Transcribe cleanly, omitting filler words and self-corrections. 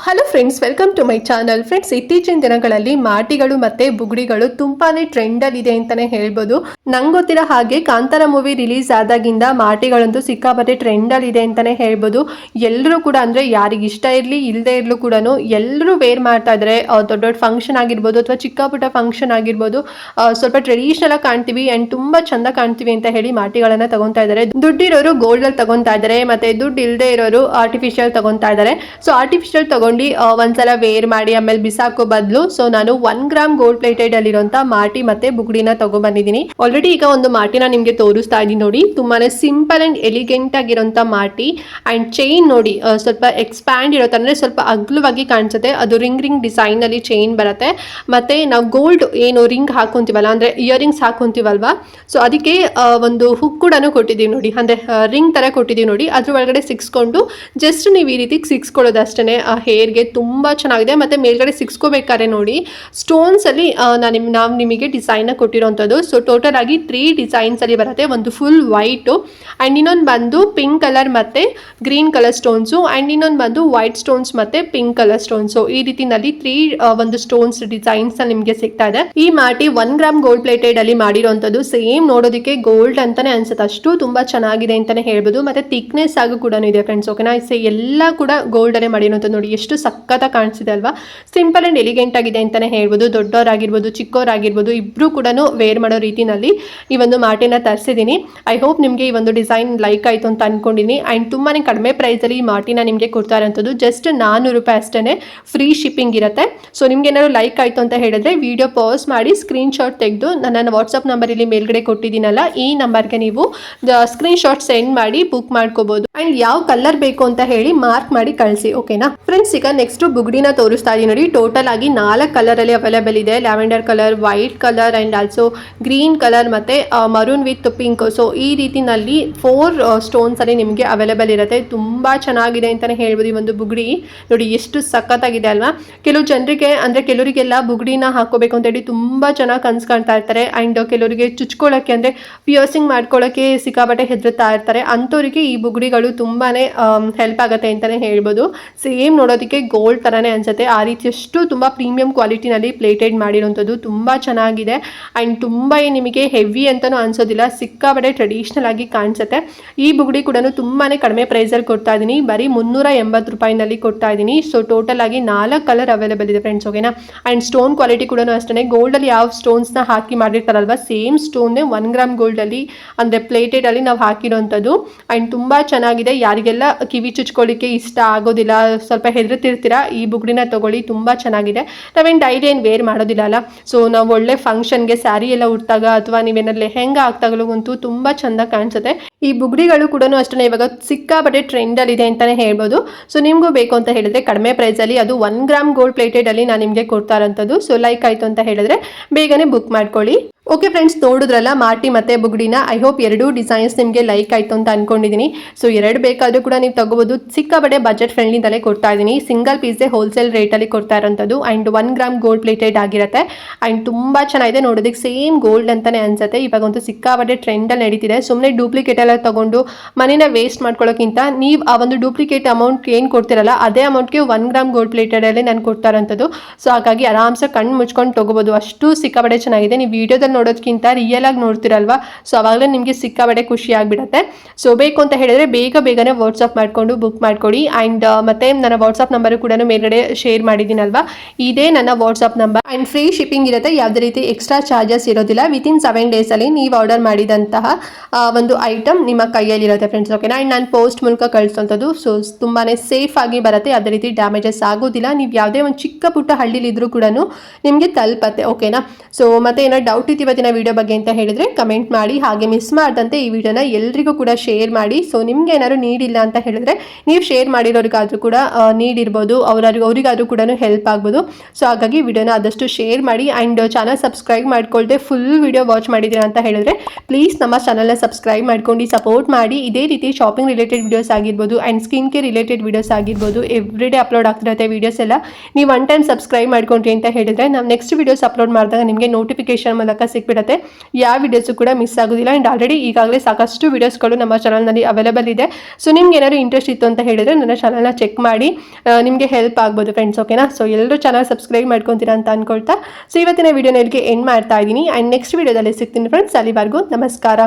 Hello friends, welcome to my channel. Friends, ಇತ್ತೀಚಿನ ದಿನಗಳಲ್ಲಿ ಮಾಟಿಗಳು ಮತ್ತೆ ಬುಗುಡಿಗಳು ತುಂಬಾನೇ ಟ್ರೆಂಡಲ್ಲಿ ಇದೆ ಅಂತಾನೆ ಹೇಳ್ಬೋದು. ನಂಗೆ ಗೊತ್ತಿರೋ ಹಾಗೆ ಕಾಂತಾರ ಮೂವಿ ರಿಲೀಸ್ ಆದಾಗಿಂದ ಮಾಟಿಗಳಂತೂ ಸಿಕ್ಕಾಪಟ್ಟೆ ಟ್ರೆಂಡಲ್ಲಿ ಇದೆ ಅಂತಾನೆ ಹೇಳ್ಬೋದು. ಎಲ್ಲರೂ ಕೂಡ ಅಂದ್ರೆ ಯಾರಿಗೆ ಇಷ್ಟ ಇರಲಿ ಇಲ್ಲದೆ ಇರಲು ಕೂಡ ಎಲ್ಲರೂ ವೇರ್ ಮಾಡ್ತಾ ಇದ್ದಾರೆ. ದೊಡ್ಡ ದೊಡ್ಡ ಫಂಕ್ಷನ್ ಆಗಿರ್ಬೋದು ಅಥವಾ ಚಿಕ್ಕ ಪುಟ್ಟ ಫಂಕ್ಷನ್ ಆಗಿರ್ಬೋದು, ಸ್ವಲ್ಪ ಟ್ರೆಡಿಷನಲ್ ಆಗಿ ಕಾಣ್ತೀವಿ ಅಂಡ್ ತುಂಬಾ ಚಂದ ಕಾಣ್ತೀವಿ ಅಂತ ಹೇಳಿ ಮಾಟಿಗಳನ್ನ ತಗೊಂತಾ ಇದ್ದಾರೆ. ದುಡ್ಡಿರೋರು ಗೋಲ್ಡ್ ಅಲ್ಲಿ ತಗೊಂತಾ ಇದ್ದಾರೆ, ಮತ್ತೆ ದುಡ್ಡು ಇಲ್ಲದೆ ಇರೋರು ಆರ್ಟಿಫಿಷಿಯಲ್ ತಗೊಂತಾ ಇದ್ದಾರೆ. ಸೊ ಆರ್ಟಿಫಿಷಿಯಲ್ ತಗೊಂಡು ಒಂದ್ಸಲ ವೇರ್ ಮಾಡಿ ಆಮೇಲೆ ಬಿಸಾಕೋ ಬದಲು ನಾನು 1 ಗ್ರಾಮ್ ಗೋಲ್ಡ್ ಪ್ಲೇಟೆಡ್ ಅಲ್ಲಿರುವಂತ ಮಾಟಿ ಮತ್ತೆ ಬುಗುಡಿನ ತಗೊಂಡ್ಬಂದಿದ್ದೀನಿ. ಆಲ್ರೆಡಿ ಈಗ ಒಂದು ಮಾಟಿನ ನಿಮ್ಗೆ ತೋರಿಸ್ತಾ ಇದೀನಿ ನೋಡಿ. ತುಂಬಾನೇ ಸಿಂಪಲ್ ಅಂಡ್ ಎಲಿಗೆಂಟ್ ಆಗಿರುವಂತ ಮಾಟಿ ಅಂಡ್ ಚೈನ್ ನೋಡಿ, ಸ್ವಲ್ಪ ಎಕ್ಸ್ಪ್ಯಾಂಡ್ ಇರುತ್ತೆ, ಅಂದ್ರೆ ಸ್ವಲ್ಪ ಅಗ್ಲವಾಗಿ ಕಾಣಿಸುತ್ತೆ. ಅದು ರಿಂಗ್ ಡಿಸೈನ್ ಅಲ್ಲಿ ಚೈನ್ ಬರುತ್ತೆ. ಮತ್ತೆ ನಾವು ಗೋಲ್ಡ್ ಏನು ರಿಂಗ್ ಹಾಕೊಂತೀವಲ್ಲ, ಅಂದ್ರೆ ಇಯರಿಂಗ್ಸ್ ಹಾಕೊಂತೀವಲ್ವಾ, ಸೊ ಅದಕ್ಕೆ ಒಂದು ಹುಕ್ ಕೂಡ ಕೊಟ್ಟಿದೀವಿ ನೋಡಿ, ಅಂದ್ರೆ ರಿಂಗ್ ತರ ಕೊಟ್ಟಿದೀವಿ ನೋಡಿ. ಅದ್ರ ಒಳಗಡೆ ಸಿಕ್ಸ್ಕೊಂಡು ಜಸ್ಟ್ ನೀವು ಈ ರೀತಿ ಸಿಕ್ಸ್ಕೊಳ್ಳೋದಷ್ಟೇ. ಹೇರ್ಗೆ ತುಂಬಾ ಚೆನ್ನಾಗಿದೆ. ಮತ್ತೆ ಮೇಲ್ಗಡೆ ಸಿಕ್ಸ್ಕೋಬೇಕಾದ್ರೆ ನೋಡಿ, ಸ್ಟೋನ್ಸ್ ಅಲ್ಲಿ ನಾವು ನಿಮಗೆ ಡಿಸೈನ್ ಕೊಟ್ಟಿರೋಂಥದ್ದು. ಸೊ ಟೋಟಲ್ ಆಗಿ 3 ಡಿಸೈನ್ಸ್ ಅಲ್ಲಿ ಬರುತ್ತೆ. ಒಂದು ಫುಲ್ ವೈಟ್ ಅಂಡ್ ಇನ್ನೊಂದು ಬಂದು ಪಿಂಕ್ ಕಲರ್ ಮತ್ತೆ ಗ್ರೀನ್ ಕಲರ್ ಸ್ಟೋನ್ಸ್ ಅಂಡ್ ಇನ್ನೊಂದು ಬಂದು ವೈಟ್ ಸ್ಟೋನ್ಸ್ ಮತ್ತೆ ಪಿಂಕ್ ಕಲರ್ ಸ್ಟೋನ್ಸ್. ಈ ರೀತಿನಲ್ಲಿ 3 ಒಂದು ಸ್ಟೋನ್ಸ್ ಡಿಸೈನ್ಸ್ ನಿಮಗೆ ಸಿಗ್ತಾ ಇದೆ. ಈ ಮಾಟಿ 1 ಗ್ರಾಮ್ ಗೋಲ್ಡ್ ಪ್ಲೇಟೆಡ್ ಅಲ್ಲಿ ಮಾಡಿರೋಂಥದ್ದು. ಸೇಮ್ ನೋಡೋದಕ್ಕೆ ಗೋಲ್ಡ್ ಅಂತಾನೆ ಅನ್ಸುತ್ತೆ, ಅಷ್ಟು ತುಂಬಾ ಚೆನ್ನಾಗಿದೆ ಅಂತಾನೆ ಹೇಳ್ಬೋದು. ಮತ್ತೆ ಥಿಕ್ನೆಸ್ ಆಗೂ ಕೂಡ ಇದೆ ಫ್ರೆಂಡ್ಸ್. ಓಕೆನಾ, ಎಲ್ಲ ಕೂಡ ಗೋಲ್ಡ್ ಅಲ್ಲೇ ಮಾಡಿರೋಂಥದ್ದು. ನೋಡಿ ಎಷ್ಟು ಸಕ್ಕತ್ತ ಕಾಣಿಸಿದೆ ಅಲ್ವಾ. ಸಿಂಪಲ್ ಅಂಡ್ ಎಲಿಗೆಂಟ್ ಆಗಿದೆ ಅಂತಾನೆ ಹೇಳ್ಬೋದು. ದೊಡ್ಡವರಾಗಿರ್ಬೋದು ಚಿಕ್ಕವರಾಗಿರ್ಬೋದು ಇಬ್ರು ಕೂಡ ವೇರ್ ಮಾಡೋ ರೀತಿನಲ್ಲಿ ಈ ಒಂದು ಮಾಟಿನ ತರಿಸಿದ್ದೀನಿ. ಐ ಹೋಪ್ ನಿಮಗೆ ಈ ಒಂದು ಡಿಸೈನ್ ಲೈಕ್ ಆಯ್ತು ಅಂತ ಅನ್ಕೊಂಡಿನಿ. ಅಂಡ್ ತುಂಬಾನೇ ಕಡಿಮೆ ಪ್ರೈಸ್ ಅಲ್ಲಿ ಈ ಮಾಟಿನ ನಿಮಗೆ ಕೊಡ್ತಾ ಇರೋಂಥದ್ದು. ಜಸ್ಟ್ 400 ರೂಪಾಯಿ ಅಷ್ಟೇ, ಫ್ರೀ ಶಿಪ್ಪಿಂಗ್ ಇರುತ್ತೆ. ಸೊ ನಿಮ್ಗೆ ಏನಾದ್ರು ಲೈಕ್ ಆಯ್ತು ಅಂತ ಹೇಳಿದ್ರೆ ವಿಡಿಯೋ ಪಾಸ್ ಮಾಡಿ ಸ್ಕ್ರೀನ್ ಶಾಟ್ ತೆಗೆದು ನನ್ನ ವಾಟ್ಸ್ಆಪ್ ನಂಬರ್ ಇಲ್ಲಿ ಮೇಲ್ಗಡೆ ಕೊಟ್ಟಿದ್ದೀನಲ್ಲ, ಈ ನಂಬರ್ಗೆ ನೀವು ಸ್ಕ್ರೀನ್ ಶಾಟ್ ಸೆಂಡ್ ಮಾಡಿ ಬುಕ್ ಮಾಡ್ಕೋಬಹುದು. ಅಂಡ್ ಯಾವ ಕಲರ್ ಬೇಕು ಅಂತ ಹೇಳಿ ಮಾರ್ಕ್ ಮಾಡಿ ಕಳಿಸಿ. ಓಕೆನಾ ಫ್ರೆಂಡ್ಸ್, ಈಗ ನೆಕ್ಸ್ಟ್ ಬುಗುಡಿನ ತೋರಿಸ್ತಾ ಇದೀನಿ ನೋಡಿ. ಟೋಟಲ್ ಆಗಿ 4 ಕಲರ್ ಅಲ್ಲಿ ಅವೈಲೇಬಲ್ ಇದೆ. Lavender colour, white colour and also green colour ಮತ್ತೆ ಮರೂನ್ ವಿತ್ ಪಿಂಕ್. ಸೊ ಈ ರೀತಿನಲ್ಲಿ 4 ಸ್ಟೋನ್ಸ್ ಅಲ್ಲಿ ನಿಮಗೆ ಅವೈಲೇಬಲ್ ಇರುತ್ತೆ. ತುಂಬಾ ಚೆನ್ನಾಗಿದೆ ಅಂತಾನೆ ಹೇಳ್ಬೋದು. ಈ ಒಂದು ಬುಗುಡಿ ನೋಡಿ ಎಷ್ಟು ಸಖತ್ತಾಗಿದೆ ಅಲ್ವಾ. ಕೆಲವು ಜನರಿಗೆ ಅಂದ್ರೆ ಕೆಲವರಿಗೆಲ್ಲ ಬುಗುಡಿನ ಹಾಕೋಬೇಕು ಅಂತ ಹೇಳಿ ತುಂಬಾ ಚೆನ್ನಾಗಿ ಕನ್ಸ್ ಕಾಣ್ತಾ ಇರ್ತಾರೆ. ಅಂಡ್ ಕೆಲವರಿಗೆ ಚುಚ್ಕೊಳ್ಳೋಕೆ ಅಂದ್ರೆ ಪಿಯರ್ಸಿಂಗ್ ಮಾಡ್ಕೊಳ್ಳೋಕೆ ಸಿಕ್ಕಾಪಟ್ಟೆ ಹೆದರ್ತಾ ಇರ್ತಾರೆ. ಅಂಥವ್ರಿಗೆ ಈ ಬುಗುಡಿಗಳು ತುಂಬಾನೇ ಹೆಲ್ಪ್ ಆಗುತ್ತೆ ಅಂತಾನೆ ಹೇಳ್ಬೋದು. ಸೇಮ್ ನೋಡೋದಕ್ಕೆ ಗೋಲ್ಡ್ ತರಾನೇ ಅನ್ಸುತ್ತೆ. ಆ ರೀತಿಯಷ್ಟು ತುಂಬಾ ಪ್ರೀಮಿಯಂ ಕ್ವಾಲಿಟಿನಲ್ಲಿ ಪ್ಲೇಟೆಡ್ ಮಾಡಿರೋಂಥದ್ದು. ತುಂಬಾ ಚೆನ್ನಾಗಿದೆ ಅಂಡ್ ತುಂಬಾ ನಿಮಗೆ ಹೆವಿ ಅಂತಾನೂ ಅನ್ಸೋದಿಲ್ಲ. ಸಿಕ್ಕಾಪಟ್ಟೆ ಟ್ರೆಡಿಷನಲ್ ಆಗಿ ಕಾಣಿಸುತ್ತೆ. ಈ ಬುಗುಡಿ ಕೂಡ ತುಂಬಾನೇ ಕಡಿಮೆ ಪ್ರೈಸ್ ಅಲ್ಲಿ ಕೊಡ್ತಾ ಇದೀನಿ. ಬರೀ 380 ರೂಪಾಯಿನಲ್ಲಿ ಕೊಡ್ತಾ ಇದೀನಿ. ಸೊ ಟೋಟಲ್ ಆಗಿ 4 ಕಲರ್ ಅವೈಲೇಬಲ್ ಇದೆ ಫ್ರೆಂಡ್ಸ್. ಓಕೆನಾ, ಅಂಡ್ ಸ್ಟೋನ್ ಕ್ವಾಲಿಟಿ ಕೂಡ ಅಷ್ಟೇ. ಗೋಲ್ಡ್ ಅಲ್ಲಿ ಯಾವ ಸ್ಟೋನ್ಸ್ ನ ಹಾಕಿ ಮಾಡಿರ್ತಾರಲ್ವಾ, ಸೇಮ್ ಸ್ಟೋನ್ 1 ಗ್ರಾಮ್ ಗೋಲ್ಡ್ ಅಲ್ಲಿ ಅಂದ್ರೆ ಪ್ಲೇಟೆಡ್ ಅಲ್ಲಿ ನಾವು ಹಾಕಿರೋಂಥದ್ದು. ಅಂಡ್ ತುಂಬಾ ಚೆನ್ನಾಗಿದೆ. ಯಾರಿಗೆಲ್ಲ ಕಿವಿ ಚುಚ್ಕೊಳ್ಳಿಕ್ಕೆ ಇಷ್ಟ ಆಗೋದಿಲ್ಲ, ಸ್ವಲ್ಪ ಹೆದರ್ತಿರ್ತೀರಾ, ಈ ಬುಗುಡಿನ ತಗೊಳ್ಳಿ. ತುಂಬಾ ಚೆನ್ನಾಗಿದೆ. ನಾವೇನು ಡೈಲಿ ಏನು ವೇರ್ ಮಾಡೋದಿಲ್ಲ ಅಲ್ಲ, ಸೊ ನಾವು ಒಳ್ಳೆ ಫಂಕ್ಷನ್ಗೆ ಸ್ಯಾರಿ ಎಲ್ಲ ಉಟ್ಟಾಗ ಅಥವಾ ನೀವೇನಾದ್ರು ಲೆಹೆಂಗಾ ಹಾಕ್ದಾಗಲಂತೂ ತುಂಬಾ ಚಂದ ಕಾಣಿಸುತ್ತೆ. ಈ ಬುಗುಡಿಗಳು ಕೂಡ ಅಷ್ಟೇ ಇವಾಗ ಸಿಕ್ಕಾಪಟ್ಟೆ ಟ್ರೆಂಡ್ ಅಲ್ಲಿ ಇದೆ ಅಂತಾನೆ ಹೇಳ್ಬೋದು. ಸೊ ನಿಮ್ಗೂ ಬೇಕು ಅಂತ ಹೇಳಿದ್ರೆ ಕಡಿಮೆ ಪ್ರೈಸ್ ಅಲ್ಲಿ, ಅದು 1 ಗ್ರಾಮ್ ಗೋಲ್ಡ್ ಪ್ಲೇಟೆಡ್ ಅಲ್ಲಿ ನಾನು ನಿಮಗೆ ಕೊಡ್ತಾ ಇರೋಂಥದ್ದು. ಸೊ ಲೈಕ್ ಆಯ್ತು ಅಂತ ಹೇಳಿದ್ರೆ ಬೇಗನೆ ಬುಕ್ ಮಾಡ್ಕೊಳ್ಳಿ. ಓಕೆ ಫ್ರೆಂಡ್ಸ್, ನೋಡಿದ್ರಲ್ಲ ಮಾಟಿ ಮತ್ತೆ ಬುಗುಡಿನ. ಐ ಹೋಪ್ 2 ಡಿಸೈನ್ಸ್ ನಿಮಗೆ ಲೈಕ್ ಆಯ್ತು ಅಂತ ಅನ್ಕೊಂಡಿದ್ದೀನಿ. ಸೊ 2 ಬೇಕಾದರೂ ಕೂಡ ನೀವು ತಗೋಬಹುದು. ಸಿಕ್ಕಾಪಟ್ಟೆ ಬಜೆಟ್ ಫ್ರೆಂಡ್ಲಿದಲ್ಲೇ ಕೊಡ್ತಾ ಇದ್ದೀನಿ. ಸಿಂಗಲ್ ಪೀಸೇ ಹೋಲ್ಸೇಲ್ ರೇಟಲ್ಲಿ ಕೊಡ್ತಾ ಇರೋಂಥದ್ದು. ಆ್ಯಂಡ್ 1 ಗ್ರಾಮ್ ಗೋಲ್ಡ್ ಪ್ಲೇಟೆಡ್ ಆಗಿರುತ್ತೆ. ಆ್ಯಂಡ್ ತುಂಬ ಚೆನ್ನಾಗಿದೆ, ನೋಡೋದಕ್ಕೆ ಸೇಮ್ ಗೋಲ್ಡ್ ಅಂತಲೇ ಅನ್ಸುತ್ತೆ. ಇವಾಗಂತೂ ಸಿಕ್ಕಾಪಟ್ಟೆ ಟ್ರೆಂಡಲ್ಲಿ ನಡೀತಿದೆ. ಸುಮ್ಮನೆ ಡೂಪ್ಲಿಕೇಟ್ ಎಲ್ಲ ತಗೊಂಡು ಮನೇನ ವೇಸ್ಟ್ ಮಾಡ್ಕೊಳ್ಳೋಕ್ಕಿಂತ ನೀವು ಆ ಒಂದು ಡೂಪ್ಲಿಕೇಟ್ ಅಮೌಂಟ್ ಏನು ಕೊಡ್ತಿರಲ್ಲ, ಅದೇ ಅಮೌಂಟ್ಗೆ 1 ಗ್ರಾಮ್ ಗೋಲ್ಡ್ ಪ್ಲೇಟೆಡಲ್ಲಿ ನಾನು ಕೊಡ್ತಾ ಇರೋಂಥದ್ದು. ಸೊ ಹಾಗಾಗಿ ಆರಾಮ್ಸೆ ಕಣ್ಣು ಮುಚ್ಕೊಂಡು ತಗೋಬೋದು. ಅಷ್ಟು ಸಿಕ್ಕಾಪಟ್ಟೆ ಚೆನ್ನಾಗಿದೆ. ನೀವು ವಿಡಿಯೋದಲ್ಲಿ ನೋಡೋದಕ್ಕಿಂತ ರಿಯಲ್ ಆಗಿ ನೋಡ್ತಿರಲ್ವಾ, ಸೊ ಅವಾಗಲೇ ನಿಮಗೆ ಸಿಕ್ಕಾಪಟ್ಟೆ ಖುಷಿ ಆಗಿಬಿಡುತ್ತೆ. ಸೊ ಬೇಕು ಅಂತ ಹೇಳಿದ್ರೆ ಬೇಗನೆ ವಾಟ್ಸಪ್ ಮಾಡ್ಕೊಂಡು ಬುಕ್ ಮಾಡ್ಕೊಳ್ಳಿ. ಆ್ಯಂಡ್ ಮತ್ತೆ ನನ್ನ ವಾಟ್ಸಪ್ ನಂಬರ್ ಕೂಡ ಮೇಲ್ಗಡೆ ಶೇರ್ ಮಾಡಿದ್ದೀನಲ್ವಾ, ಇದೇ ನನ್ನ WhatsApp number. And free shipping ಇರುತ್ತೆ. ಯಾವುದೇ ರೀತಿ ಎಕ್ಸ್ಟ್ರಾ ಚಾರ್ಜಸ್ ಇರೋದಿಲ್ಲ. ವಿತಿನ್ 7 days ಅಲ್ಲಿ ನೀವು ಆರ್ಡರ್ ಮಾಡಿದಂತಹ ಒಂದು ಐಟಮ್ ನಿಮ್ಮ ಕೈಯಲ್ಲಿರುತ್ತೆ ಫ್ರೆಂಡ್ಸ್. ಓಕೆನಾ, ಆ್ಯಂಡ್ ನಾನು ಪೋಸ್ಟ್ ಮೂಲಕ ಕಳಿಸೋಂಥದ್ದು. ಸೊ ತುಂಬಾನೇ ಸೇಫ್ ಆಗಿ ಬರುತ್ತೆ. ಯಾವುದೇ ರೀತಿ ಡ್ಯಾಮೇಜಸ್ ಆಗೋದಿಲ್ಲ. ನೀವು ಯಾವುದೇ ಒಂದು ಚಿಕ್ಕ ಪುಟ್ಟ ಹಳ್ಳಿಲಿದ್ರೂ ಕೂಡ ನಿಮಗೆ ತಲುಪತ್ತೆ. ಓಕೆನಾ, ಸೊ ಮತ್ತೆ ಏನೋ ಡೌಟ್ ಇತ್ತು ಇವತ್ತಿನ ವಿಡಿಯೋ ಬಗ್ಗೆ ಅಂತ ಹೇಳಿದ್ರೆ ಕಮೆಂಟ್ ಮಾಡಿ. ಹಾಗೆ ಮಿಸ್ ಮಾಡದಂತೆ ಈ ವಿಡಿಯೋನ ಎಲ್ರಿಗೂ ಕೂಡ ಶೇರ್ ಮಾಡಿ. ಸೊ ನಿಮ್ಗೆ ಏನಾದ್ರು ನೀಡಿಲ್ಲ ಅಂತ ಹೇಳಿದ್ರೆ ನೀವು ಶೇರ್ ಮಾಡಿರೋರಿಗಾದ್ರೂ ಕೂಡ ನೀಡಿರ್ಬೋದು, ಅವರಿಗಾದ್ರೂ ಕೂಡ ಹೆಲ್ಪ್ ಆಗ್ಬೋದು. ಸೊ ಹಾಗಾಗಿ ವಿಡಿಯೋನ ಆದಷ್ಟು ಶೇರ್ ಮಾಡಿ. ಆ್ಯಂಡ್ ಚಾನಲ್ ಸಬ್ಸ್ಕ್ರೈಬ್ ಮಾಡ್ಕೊಳ್ದೆ ಫುಲ್ ವಿಡಿಯೋ ವಾಚ್ ಮಾಡಿದ್ದೀರಾ ಅಂತ ಹೇಳಿದ್ರೆ ಪ್ಲೀಸ್ ನಮ್ಮ ಚಾನಲ್ನ ಸಬ್ಸ್ಕ್ರೈಬ್ ಮಾಡ್ಕೊಂಡು ನೋಡಿ ಸಪೋರ್ಟ್ ಮಾಡಿ. ಇದೇ ರೀತಿ ಶಾಪಿಂಗ್ ರಿಲೇಟೆಡ್ ವಿಡಿಯೋಸ್ ಆಗಿರ್ಬೋದು and skin care related videos ಆಗಿರ್ಬೋದು ಎವ್ರಿಡೇ ಅಪ್ಲೋಡ್ ಆಗ್ತಿರುತ್ತೆ ವಿಡಿಯೋಸ್ ಎಲ್ಲ. ನೀವು ಒನ್ ಟೈಮ್ ಸಬ್ಸ್ಕ್ರೈಬ್ ಮಾಡ್ಕೊಂಡ್ರಿ ಅಂತ ಹೇಳಿದ್ರೆ ನಾವು ನೆಕ್ಸ್ಟ್ ವಿಡಿಯೋಸ್ ಅಪ್ಲೋಡ್ ಮಾಡಿದಾಗ ನಿಮಗೆ ನೋಟಿಫಿಕೇಶನ್ ಮೂಲಕ ಸಿಕ್ಬಿಡುತ್ತೆ. ಯಾವ ವಿಡಿಯೋಸು ಕೂಡ ಮಿಸ್ ಆಗೋದಿಲ್ಲ. ಆ್ಯಂಡ್ ಆಲ್ರೆಡಿ ಈಗಾಗಲೇ ಸಾಕಷ್ಟು ವಿಡಿಯೋಸ್ಗಳು ನಮ್ಮ ಚಾನಲ್ನಲ್ಲಿ ಅವೈಲೇಬಲ್ ಇದೆ. ಸೊ ನಿಮ್ಗೆ ಏನಾದ್ರು ಇಂಟ್ರೆಸ್ಟ್ ಇತ್ತು ಅಂತ ಹೇಳಿದ್ರೆ ನನ್ನ ಚಾನಲ್ನ ಚೆಕ್ ಮಾಡಿ, ನಿಮಗೆ ಹೆಲ್ಪ್ ಆಗ್ಬೋದು ಫ್ರೆಂಡ್ಸ್. ಓಕೆನಾ? ಸೊ ಎಲ್ಲರೂ ಚಾನಲ್ ಸಬ್ಸ್ಕ್ರೈಬ್ ಮಾಡ್ಕೊತೀರಾ ಅಂತ ಅನ್ಕೊಳ್ತಾ ಸೊ ಇವತ್ತಿನ ವಿಡಿಯೋನ ಇಲ್ಲಿಗೆ ಎಂಡ್ ಮಾಡ್ತಾ ಇದ್ದೀನಿ. ಆ್ಯಂಡ್ ನೆಕ್ಸ್ಟ್ ವಿಡಿಯೋದಲ್ಲಿ ಸಿಗ್ತೀನಿ ಫ್ರೆಂಡ್ಸ್. ಅಲ್ಲಿವರೆಗೂ ನಮಸ್ಕಾರ.